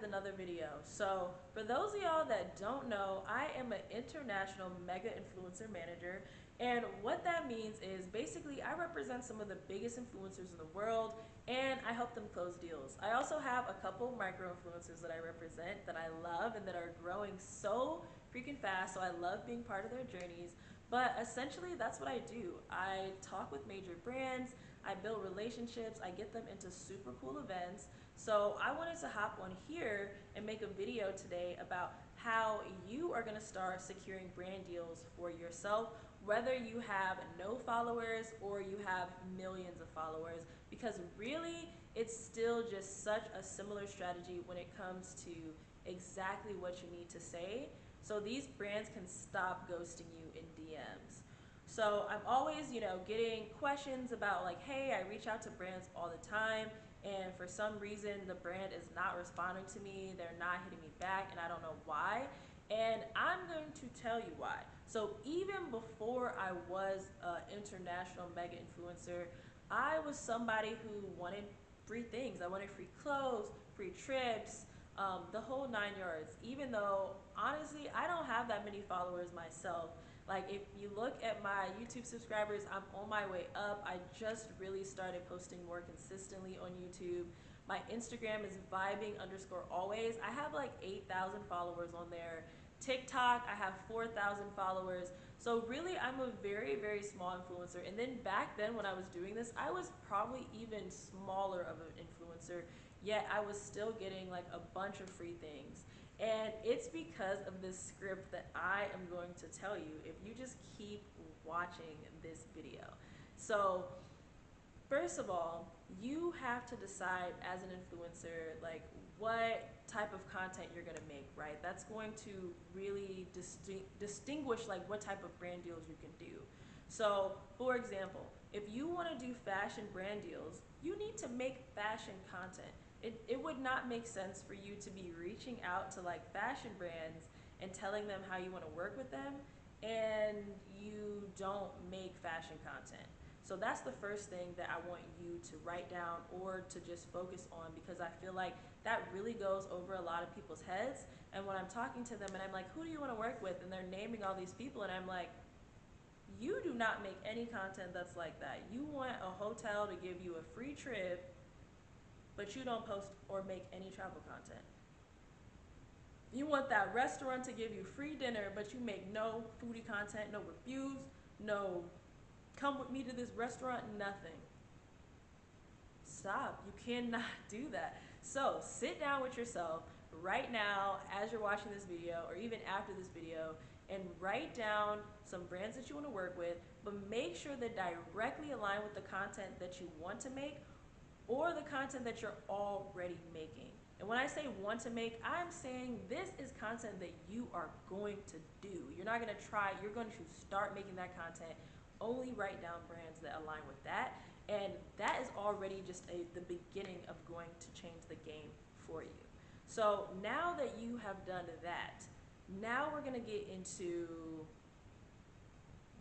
another video. So for those of y'all that don't know, I am an international mega influencer manager, and what that means is basically I represent some of the biggest influencers in the world and I help them close deals. I also have a couple micro influencers that I represent that I love and that are growing so freaking fast, so I love being part of their journeys. But essentially that's what I do. I talk with major brands, I build relationships, I get them into super cool events. So I wanted to hop on here and make a video today about how you are going to start securing brand deals for yourself, whether you have no followers or you have millions of followers, because really it's still just such a similar strategy when it comes to exactly what you need to say, so these brands can stop ghosting you in DMs. So I'm always, getting questions about like, hey, I reach out to brands all the time and for some reason the brand is not responding to me, they're not hitting me back, and I don't know why. And I'm going to tell you why. So even before I was an international mega influencer, I was somebody who wanted free things. I wanted free clothes, free trips, the whole 9 yards, even though honestly I don't have that many followers myself. Like if you look at my YouTube subscribers, I'm on my way up. I just really started posting more consistently on YouTube. My Instagram is vibing_always. I have like 8,000 followers on there. TikTok, I have 4,000 followers. So really I'm a very, very small influencer. And then back then when I was doing this, I was probably even smaller of an influencer, yet I was still getting like a bunch of free things. And it's because of this script that I am going to tell you if you just keep watching this video. So first of all, you have to decide as an influencer like what type of content you're going to make, right? That's going to really distinguish like what type of brand deals you can do. So for example, if you want to do fashion brand deals, you need to make fashion content. It would not make sense for you to be reaching out to like fashion brands and telling them how you want to work with them and you don't make fashion content. So that's the first thing that I want you to write down or to just focus on, because I feel like that really goes over a lot of people's heads. And when I'm talking to them and I'm like, who do you want to work with? And they're naming all these people and I'm like, you do not make any content that's like that. You want a hotel to give you a free trip, but you don't post or make any travel content. You want that restaurant to give you free dinner, but you make no foodie content, no reviews, no come with me to this restaurant, nothing. Stop. You cannot do that. So sit down with yourself right now as you're watching this video or even after this video and write down some brands that you want to work with, but make sure they directly align with the content that you want to make or the content that you're already making. And when I say want to make, I'm saying this is content that you are going to do. You're not going to try, you're going to start making that content. Only write down brands that align with that. And that is already just the beginning of going to change the game for you. So now that you have done that, now we're going to get into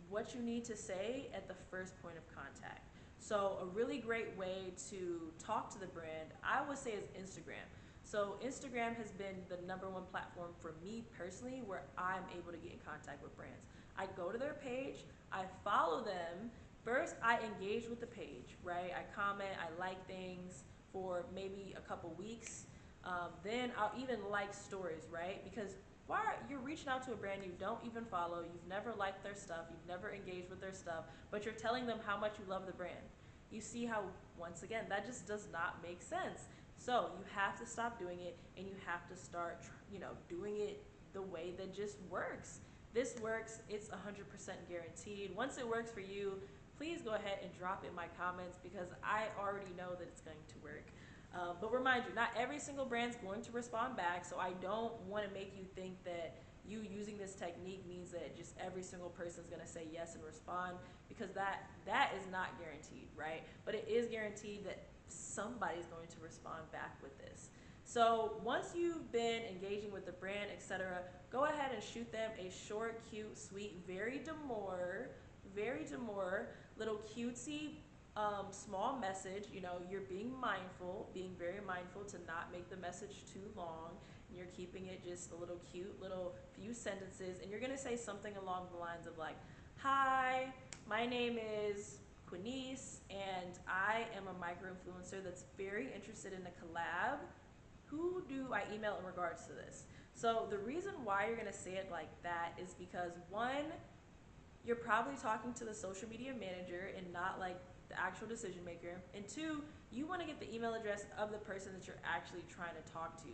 what you need to say at the first point of contact. So a really great way to talk to the brand, I would say, is Instagram. So Instagram has been the #1 platform for me personally where I'm able to get in contact with brands. I go to their page, I follow them. First, I engage with the page, right? I comment, I like things for maybe a couple weeks. Then I'll even like stories, right? Because you're reaching out to a brand you don't even follow, you've never liked their stuff, you've never engaged with their stuff, but you're telling them how much you love the brand. You see how, once again, that just does not make sense. So you have to stop doing it and you have to start, doing it the way that just works. This works, it's 100% guaranteed. Once it works for you, please go ahead and drop it in my comments because I already know that it's going to work. But remind you, not every single brand's going to respond back, so I don't want to make you think that you using this technique means that just every single person is going to say yes and respond, because that is not guaranteed, right? But it is guaranteed that somebody's going to respond back with this. So once you've been engaging with the brand, etc., go ahead and shoot them a short, cute, sweet, very demure little cutesy small message. You know, you're being mindful, being very mindful to not make the message too long, and you're keeping it just a little cute, little few sentences, and you're gonna say something along the lines of like, "Hi, my name is Quaniece, and I am a micro influencer that's very interested in a collab. Who do I email in regards to this?" So the reason why you're gonna say it like that is because one, you're probably talking to the social media manager and not like the actual decision maker. And two, you want to get the email address of the person that you're actually trying to talk to.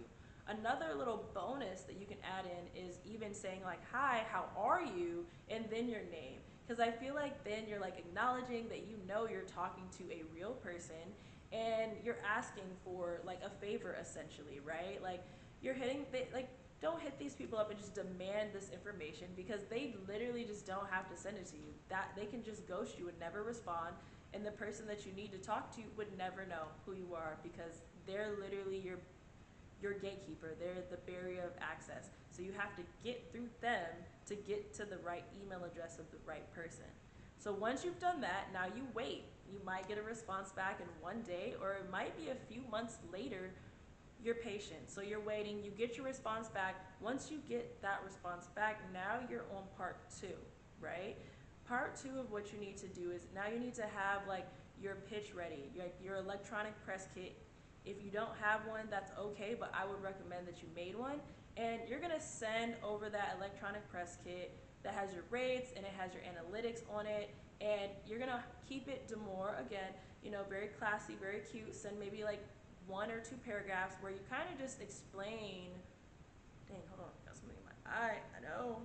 Another little bonus that you can add in is even saying like, "Hi, how are you?" and then your name. Because I feel like then you're like acknowledging that you know you're talking to a real person and you're asking for like a favor essentially, right? Like you're hitting like don't hit these people up and just demand this information, because they literally just don't have to send it to you. That they can just ghost you and never respond, and the person that you need to talk to would never know who you are, because they're literally your gatekeeper. They're the barrier of access. So you have to get through them to get to the right email address of the right person. So once you've done that, now you wait. You might get a response back in one day, or it might be a few months later. You're patient, so you're waiting, you get your response back. Once you get that response back, now you're on part two, right? Part two of what you need to do is now you need to have like your pitch ready, your electronic press kit. If you don't have one, that's okay, but I would recommend that you made one. And you're gonna send over that electronic press kit that has your rates and it has your analytics on it, and you're gonna keep it demure again, very classy, very cute. Send maybe like 1 or 2 paragraphs where you kind of just explain. Dang, hold on, got something in my eye. I know.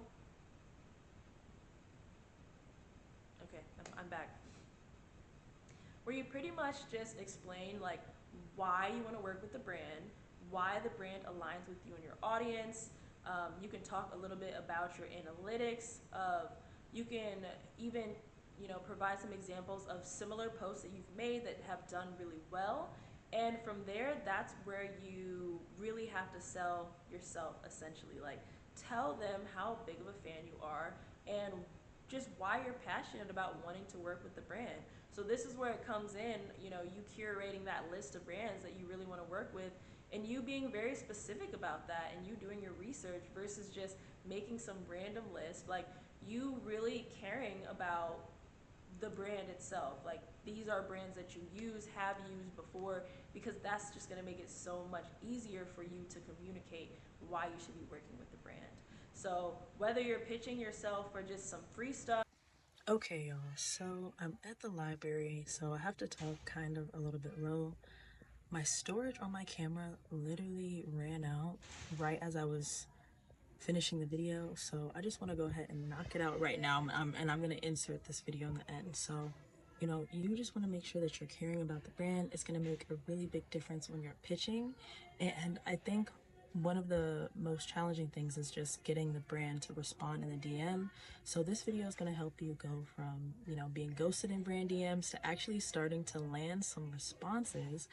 Okay, I'm back. Where you pretty much just explain like why you want to work with the brand, why the brand aligns with you and your audience. You can talk a little bit about your analytics. You can even provide some examples of similar posts that you've made that have done really well. And from there, that's where you really have to sell yourself essentially. Like, tell them how big of a fan you are and just why you're passionate about wanting to work with the brand. So this is where it comes in, you curating that list of brands that you really want to work with, and you being very specific about that, and you doing your research versus just making some random list. Like, you really caring about the brand itself. Like, these are brands that you have used before, because that's just going to make it so much easier for you to communicate why you should be working with the brand. So whether you're pitching yourself for just some free stuff. Okay, y'all, so I'm at the library, so I have to talk kind of a little bit low. My storage on my camera literally ran out right as I was finishing the video, so I just want to go ahead and knock it out right now, and I'm going to insert this video in the end. So, you just want to make sure that you're caring about the brand. It's going to make a really big difference when you're pitching, and I think one of the most challenging things is just getting the brand to respond in the DM. So this video is going to help you go from, being ghosted in brand DMs to actually starting to land some responses.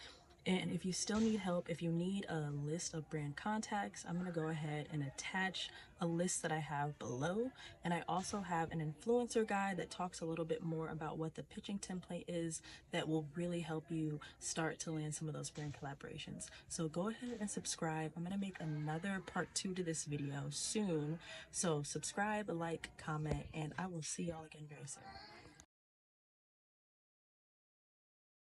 And if you still need help, if you need a list of brand contacts, I'm going to go ahead and attach a list that I have below. And I also have an influencer guide that talks a little bit more about what the pitching template is that will really help you start to land some of those brand collaborations. So go ahead and subscribe. I'm going to make another part 2 to this video soon. So subscribe, like, comment, and I will see y'all again very soon.